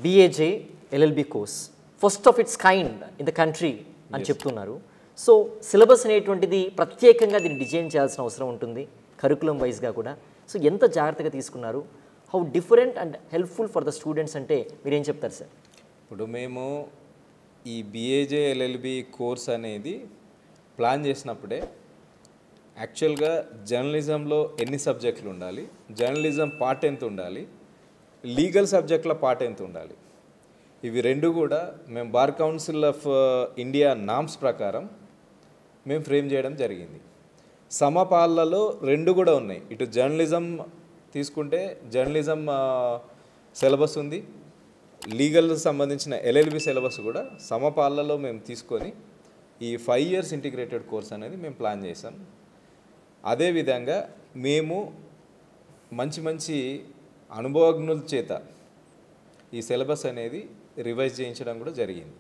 BAJ LLB course first of it's kind in the country అని చెప్తున్నారు. So syllabus అనేటువంటిది ప్రత్యేకంగా దీన్ని డిజైన్ చేయాల్సిన అవసరం ఉంటుంది కరికులం వైజ్గా కూడా. సో ఎంత జాగ్రత్తగా తీసుకున్నారు, how different and helpful for the students అంటే మీరేం చెప్తారు సార్? ఇప్పుడు మేము ఈ BAJ LLB కోర్స్ అనేది ప్లాన్ చేసినప్పుడే యాక్చువల్గా జర్నలిజంలో ఎన్ని సబ్జెక్టులు ఉండాలి, జర్నలిజం పార్ట్ ఎంత ఉండాలి, లీగల్ సబ్జెక్టుల పార్ట్ ఎంత ఉండాలి, ఇవి రెండు కూడా మేము bar council of India norms ప్రకారం మేము ఫ్రేమ్ చేయడం జరిగింది. సమపాలలో రెండు కూడా ఉన్నాయి. ఇటు జర్నలిజం తీసుకుంటే జర్నలిజం సిలబస్ ఉంది, లీగల్ సంబంధించిన LLB సిలబస్ కూడా సమపాలలో మేము తీసుకొని ఈ 5 years ఇంటిగ్రేటెడ్ కోర్స్ అనేది మేము ప్లాన్ చేసాం. అదేవిధంగా మేము మంచి మంచి అనుభవజ్ఞుల చేత ఈ సిలబస్ అనేది రివైజ్ చేయించడం కూడా జరిగింది.